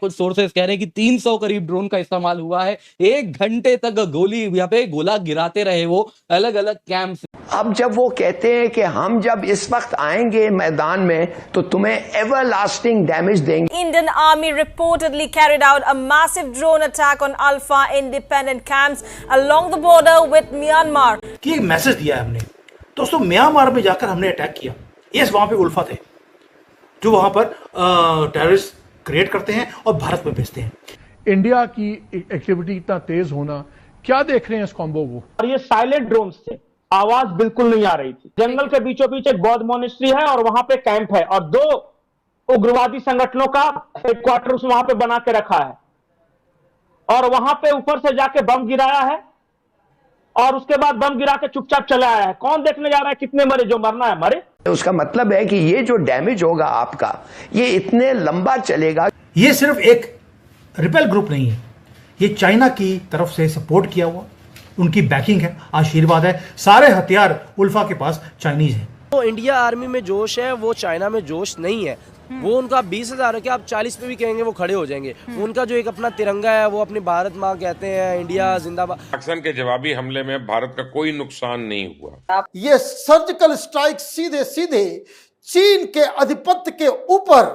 कुछ सोर्सेस कह रहे हैं कि 300 करीब ड्रोन का इस्तेमाल हुआ है। 1 घंटे तक गोली यहाँ पे गोला गिराते रहे वो अलग अलग कैंप से। अब जब वो कहते हैं कि हम जब इस वक्त आएंगे मैदान में तो तुम्हें एवरलास्टिंग डैमेज देंगे। Indian Army reportedly carried out a massive drone attack on Alpha independent camps along the border with Myanmar. कि एक मैसेज दिया है हमने दोस्तों, म्यांमार में जाकर हमने अटैक किया। यस, वहां पे उल्फा थे जो वहां पर टेररिस्ट क्रिएट करते हैं और भारत में भेजते हैं। इंडिया की एक्टिविटी इतना तेज होना, क्या देख रहे हैं इस कॉम्बो को? और ये साइलेंट ड्रोन्स थे, आवाज बिल्कुल नहीं आ रही थी। जंगल के बीचों बीच एक बौद्ध मॉनेस्ट्री है और वहां पे कैंप है और 2 उग्रवादी संगठनों का हेडक्वार्टर वहां पे बना के रखा है और वहां पे ऊपर से जाके बम गिराया है और उसके बाद बम गिरा के चुपचाप चला आया है। कौन देखने जा रहा है कितने मरे? जो मरना है मरे। उसका मतलब है कि ये जो डैमेज होगा आपका, ये इतने लंबा चलेगा। ये सिर्फ एक रिपेल ग्रुप नहीं है, ये चाइना की तरफ से सपोर्ट किया हुआ, उनकी बैकिंग है, आशीर्वाद है। सारे हथियार उल्फा के पास चाइनीज हैं। तो इंडिया आर्मी में जोश है, वो चाइना में जोश नहीं है। वो उनका 20,000 है कि आप 40 पे भी कहेंगे वो खड़े हो जाएंगे। उनका जो एक अपना तिरंगा है, वो अपनी भारत माँ कहते हैं, इंडिया जिंदाबाद। पाकिस्तान के जवाबी हमले में भारत का कोई नुकसान नहीं हुआ। ये सर्जिकल स्ट्राइक सीधे सीधे चीन के आधिपत्य के ऊपर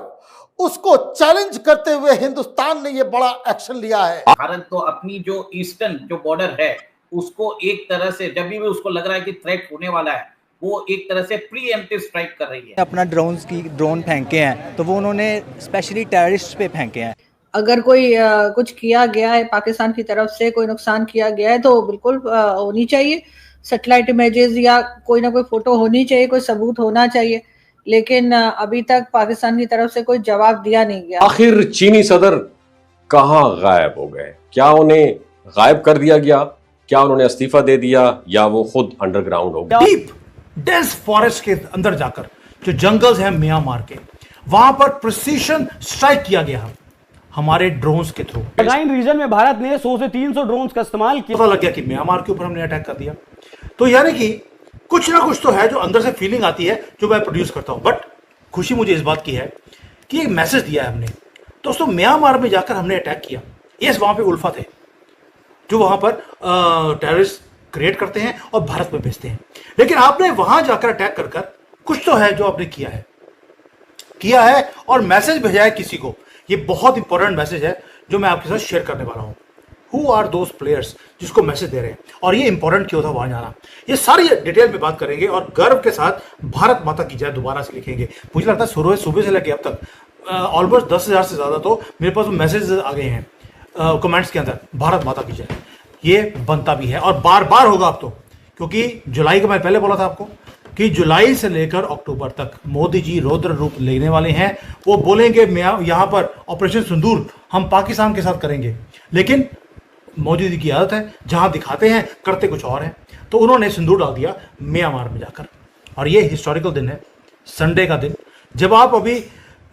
उसको चैलेंज करते हुए हिंदुस्तान ने ये बड़ा एक्शन लिया है। भारत तो अपनी जो ईस्टर्न जो बॉर्डर है उसको एक तरह से जब भी उसको लग रहा है कि थ्रेट होने वाला है, वो एक तरह से प्रीएम्प्टिव स्ट्राइक कर रही है। अपना ड्रोन फेंके हैं तो वो उन्होंने स्पेशली टेररिस्ट पे फेंके हैं। अगर कोई कुछ किया गया है पाकिस्तान की तरफ से, कोई नुकसान किया गया है तो बिल्कुल होनी चाहिए सैटेलाइट इमेजेस या कोई ना कोई फोटो होनी चाहिए, कोई सबूत होना चाहिए। लेकिन अभी तक पाकिस्तान की तरफ से कोई जवाब दिया नहीं गया। आखिर चीनी सदर कहां गायब हो गए? क्या उन्हें गायब कर दिया गया? क्या उन्होंने इस्तीफा दे दिया या वो खुद अंडरग्राउंड हो गए? डीप डेंस फॉरेस्ट के अंदर जाकर जो जंगल्स हैं म्यांमार के, वहां पर प्रिसीशन स्ट्राइक किया गया हमारे ड्रोन्स के थ्रू। लाइन रीजन में भारत ने 100 से 300 ड्रोन्स का इस्तेमाल किया। पता लग गया कि म्यांमार के ऊपर हमने अटैक कर दिया। तो यानी कि कुछ ना कुछ तो है जो अंदर से फीलिंग आती है जो मैं प्रोड्यूस करता हूं। बट खुशी मुझे इस बात की है कि एक मैसेज दिया है हमने दोस्तों, म्यांमार में जाकर हमने अटैक किया। यस, वहां पे उल्फा थे जो वहां पर टेररिस्ट क्रिएट करते हैं और भारत में भेजते हैं। लेकिन आपने वहां जाकर अटैक कर कुछ तो है जो आपने किया है और मैसेज भेजा है किसी को। ये बहुत इंपॉर्टेंट मैसेज है जो मैं आपके साथ शेयर करने वाला हूं। हु आर दोज प्लेयर्स जिसको मैसेज दे रहे हैं और ये इंपॉर्टेंट क्यों था वहां जाना, ये सारी डिटेल में बात करेंगे और गर्व के साथ भारत माता की जय दोबारा से लिखेंगे। मुझे लगता है सुबह से लेकर अब तक ऑलमोस्ट 10,000 से ज्यादा तो मेरे पास मैसेज आ गए हैं कमेंट्स के अंदर, भारत माता की जय। ये बनता भी है और बार बार होगा अब तो, क्योंकि जुलाई का मैं पहले बोला था आपको कि जुलाई से लेकर अक्टूबर तक मोदी जी रौद्र रूप लेने वाले हैं। वो बोलेंगे यहां पर ऑपरेशन सिंदूर हम पाकिस्तान के साथ करेंगे, लेकिन मोदी जी की आदत है जहां दिखाते हैं करते कुछ और हैं। तो उन्होंने सिंदूर डाल दिया म्यांमार में जाकर। और ये हिस्टोरिकल दिन है, संडे का दिन, जब आप अभी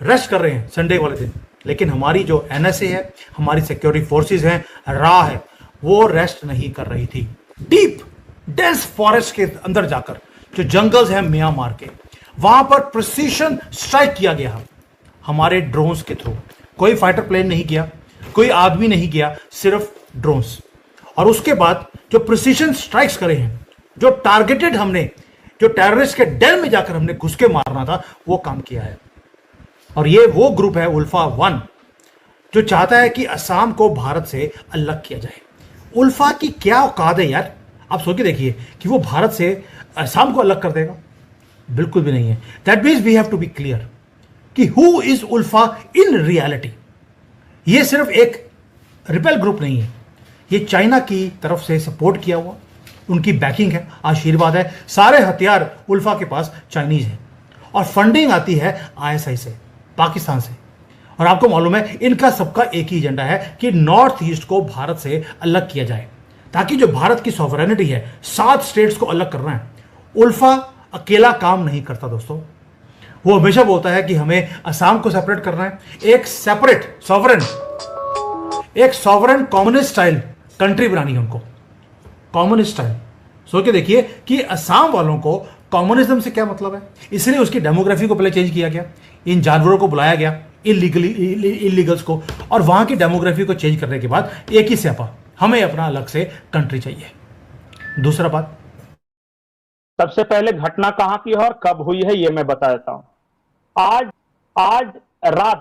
रेस्ट कर रहे हैं संडे वाले दिन। लेकिन हमारी जो NSA है, हमारी सिक्योरिटी फोर्सेस हैं, रा है, वो रेस्ट नहीं कर रही थी। डीप डेंस फॉरेस्ट के अंदर जाकर जो जंगल्स हैं म्यांमार के, वहां पर प्रिसीशन स्ट्राइक किया गया हमारे ड्रोन्स के थ्रू। कोई फाइटर प्लेन नहीं किया, कोई आदमी नहीं किया, सिर्फ ड्रोन्स। और उसके बाद जो प्रिसीशन स्ट्राइक्स करे हैं, जो टारगेटेड हमने, जो टेररिस्ट के डेल में जाकर हमने घुस के मारना था, वो काम किया है। और ये वो ग्रुप है उल्फा 1 जो चाहता है कि असम को भारत से अलग किया जाए। उल्फा की क्या औकात है यार, आप सोच के देखिए कि वो भारत से असम को अलग कर देगा। बिल्कुल भी नहीं है। That means we have to be clear कि who is ULFA in reality. ये सिर्फ एक रिपेल ग्रुप नहीं है, ये चाइना की तरफ से सपोर्ट किया हुआ, उनकी बैकिंग है, आशीर्वाद है। सारे हथियार उल्फा के पास चाइनीज हैं और फंडिंग आती है ISI से, पाकिस्तान से। और आपको मालूम है इनका सबका एक ही एजेंडा है कि नॉर्थ ईस्ट को भारत से अलग किया जाए, ताकि जो भारत की सॉवरेनिटी है, 7 स्टेट्स को अलग करना है। उल्फा अकेला काम नहीं करता दोस्तों, वो हमेशा बोलता है कि हमें असम को सेपरेट करना है, एक separate sovereign communist style country बनानी है उनको, कम्युनिस्ट स्टाइल। सोच के देखिए कि असम वालों को कम्युनिज्म से क्या मतलब है। इसलिए उसकी डेमोग्राफी को पहले चेंज किया गया, इन जानवरों को बुलाया गया इलीगल्स को, और वहां की डेमोग्राफी को चेंज करने के बाद एक ही स्यापा, हमें अपना अलग से कंट्री चाहिए। दूसरा बात, सबसे पहले घटना कहां की है और कब हुई है ये मैं बता देता हूं। आज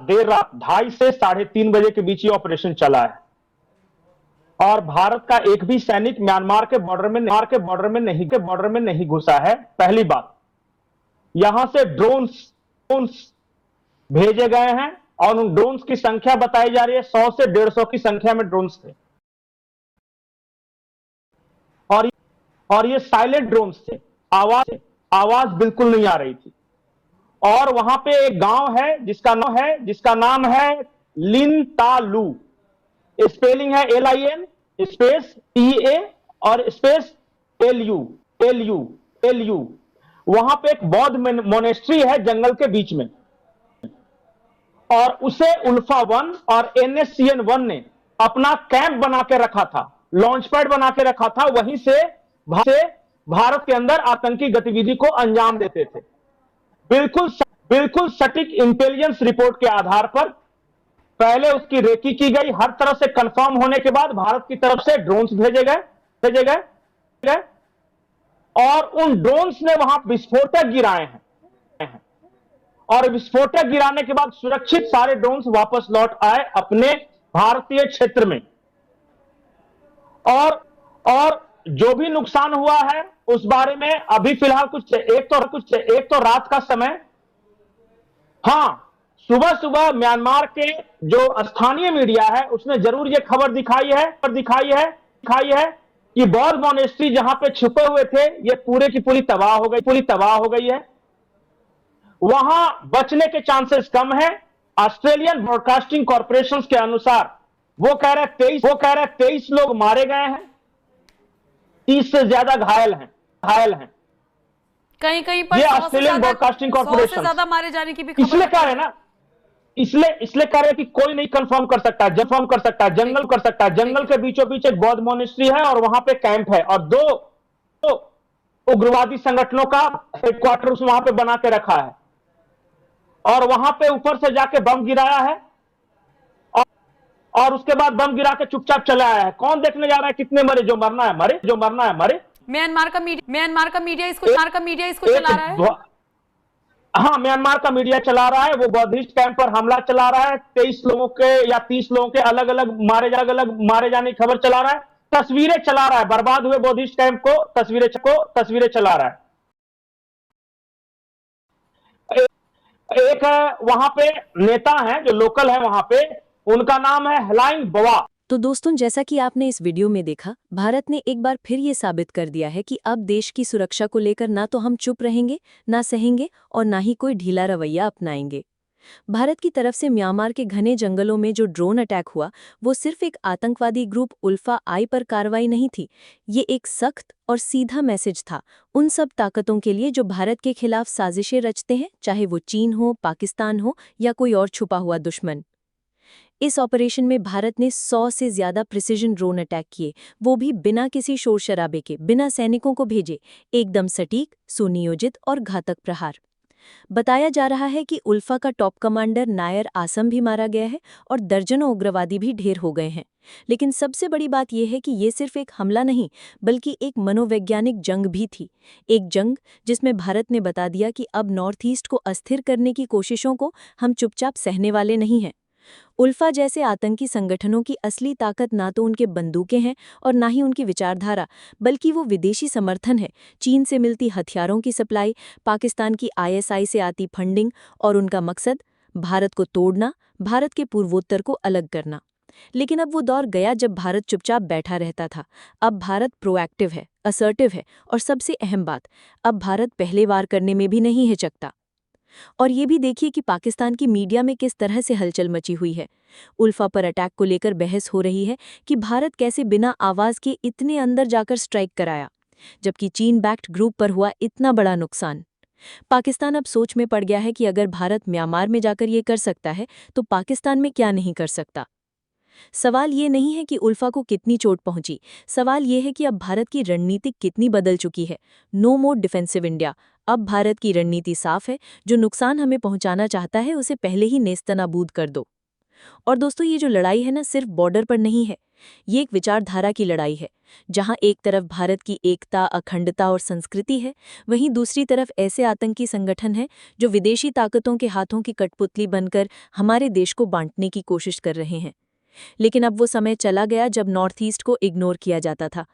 देर रात 2:30 से 3:30 बजे के बीच ये ऑपरेशन चला है और भारत का एक भी सैनिक म्यांमार के बॉर्डर में नहीं घुसा है। पहली बात, यहां से ड्रोन्स भेजे गए हैं और उन ड्रोन्स की संख्या बताई जा रही है 100 से 150 की संख्या में ड्रोन्स थे और ये साइलेंट ड्रोन्स थे, आवाज बिल्कुल नहीं आ रही थी। और वहां पे एक गांव है जिसका नाम है लिनतालू, स्पेलिंग है LIN स्पेस TA और स्पेस LU। वहां पे एक बौद्ध मोनेस्ट्री है जंगल के बीच में, और उसे उल्फा 1 और NSCN 1 ने अपना कैंप बना के रखा था, लॉन्च पैड बना के रखा था। वहीं से भारत के अंदर आतंकी गतिविधि को अंजाम देते थे। बिल्कुल सटीक इंटेलिजेंस रिपोर्ट के आधार पर पहले उसकी रेकी की गई, हर तरह से कंफर्म होने के बाद भारत की तरफ से ड्रोन्स भेजे गए और उन ड्रोन्स ने वहां विस्फोटक गिराए हैं और विस्फोटक गिराने के बाद सुरक्षित सारे ड्रोन्स वापस लौट आए अपने भारतीय क्षेत्र में। और जो भी नुकसान हुआ है उस बारे में अभी फिलहाल एक तो रात का समय, हाँ, सुबह म्यांमार के जो स्थानीय मीडिया है उसने जरूर ये खबर दिखाई है कि बौद्ध मोनेस्ट्री जहां पे छुपे हुए थे ये पूरे की पूरी तबाह हो गई है। वहां बचने के चांसेस कम है। ऑस्ट्रेलियन ब्रॉडकास्टिंग कॉर्पोरेशन के अनुसार वो कह रहे 23 लोग मारे गए हैं, 30 से ज्यादा घायल हैं। कहीं पर ये ऑस्ट्रेलियन ब्रॉडकास्टिंग कॉर्पोरेशन ज्यादा मारे जाने की भी खबर इसलिए कह रहे ना, इसलिए कह रहे कि कोई नहीं कंफर्म कर सकता, जंगल के बीचों बीच एक बौद्ध मोनेस्ट्री है और वहां पे कैंप है और दो उग्रवादी संगठनों का हेडक्वार्टर वहां पे बना के रखा है और वहां पे ऊपर से जाके बम गिराया है और उसके बाद बम गिरा के चुपचाप चला आया है। कौन देखने जा रहा है कितने मरे? जो मरना है मरे। म्यांमार का मीडिया इसको चला रहा है। हाँ, म्यांमार का मीडिया चला रहा है। वो बौद्धिस्ट कैंप पर हमला चला रहा है। 23 लोगों के या 30 लोगों के अलग अलग मारे जाने की खबर चला रहा है, तस्वीरें चला रहा है, बर्बाद हुए बौद्धिस्ट कैंप को तस्वीरें चला रहा है। एक वहां पे नेता है जो लोकल है वहां पे, उनका नाम है हलाइन बवा। तो दोस्तों, जैसा कि आपने इस वीडियो में देखा, भारत ने एक बार फिर ये साबित कर दिया है कि अब देश की सुरक्षा को लेकर ना तो हम चुप रहेंगे, ना सहेंगे और ना ही कोई ढीला रवैया अपनाएंगे। भारत की तरफ से म्यांमार के घने जंगलों में जो ड्रोन अटैक हुआ, वो सिर्फ एक आतंकवादी ग्रुप उल्फा आई पर कार्रवाई नहीं थी। ये एक सख्त और सीधा मैसेज था उन सब ताकतों के लिए जो भारत के खिलाफ साजिशें रचते हैं, चाहे वो चीन हो, पाकिस्तान हो या कोई और छुपा हुआ दुश्मन। इस ऑपरेशन में भारत ने 100 से ज्यादा प्रिसिजन ड्रोन अटैक किए, वो भी बिना किसी शोर शराबे के, बिना सैनिकों को भेजे, एकदम सटीक, सुनियोजित और घातक प्रहार। बताया जा रहा है कि उल्फा का टॉप कमांडर नायर आसम भी मारा गया है और दर्जनों उग्रवादी भी ढेर हो गए हैं। लेकिन सबसे बड़ी बात यह है कि ये सिर्फ एक हमला नहीं, बल्कि एक मनोवैज्ञानिक जंग भी थी। एक जंग जिसमें भारत ने बता दिया कि अब नॉर्थ ईस्ट को अस्थिर करने की कोशिशों को हम चुपचाप सहने वाले नहीं हैं। उल्फा जैसे आतंकी संगठनों की असली ताकत ना तो उनके बंदूकें हैं और ना ही उनकी विचारधारा, बल्कि वो विदेशी समर्थन है। चीन से मिलती हथियारों की सप्लाई, पाकिस्तान की ISI से आती फंडिंग और उनका मकसद भारत को तोड़ना, भारत के पूर्वोत्तर को अलग करना। लेकिन अब वो दौर गया जब भारत चुपचाप बैठा रहता था। अब भारत प्रोएक्टिव है, असर्टिव है और सबसे अहम बात, अब भारत पहले वार करने में भी नहीं हिचकता। और ये भी देखिए कि पाकिस्तान की मीडिया में किस तरह से हलचल मची हुई है। उल्फा पर अटैक को लेकर बहस हो रही है कि भारत कैसे बिना आवाज के इतने अंदर जाकर स्ट्राइक कराया, जबकि चीन बैक्ड ग्रुप पर हुआ इतना बड़ा नुकसान। पाकिस्तान अब सोच में पड़ गया है कि अगर भारत म्यांमार में जाकर ये कर सकता है तो पाकिस्तान में क्या नहीं कर सकता। सवाल ये नहीं है कि उल्फा को कितनी चोट पहुंची, सवाल ये है कि अब भारत की रणनीति कितनी बदल चुकी है। नो मोर डिफेंसिव इंडिया। अब भारत की रणनीति साफ है, जो नुकसान हमें पहुंचाना चाहता है उसे पहले ही नेस्तनाबूद कर दो। और दोस्तों, ये जो लड़ाई है ना, सिर्फ बॉर्डर पर नहीं है, ये एक विचारधारा की लड़ाई है, जहां एक तरफ भारत की एकता, अखंडता और संस्कृति है, वहीं दूसरी तरफ ऐसे आतंकी संगठन हैं जो विदेशी ताकतों के हाथों की कठपुतली बनकर हमारे देश को बांटने की कोशिश कर रहे हैं। लेकिन अब वो समय चला गया जब नॉर्थ ईस्ट को इग्नोर किया जाता था।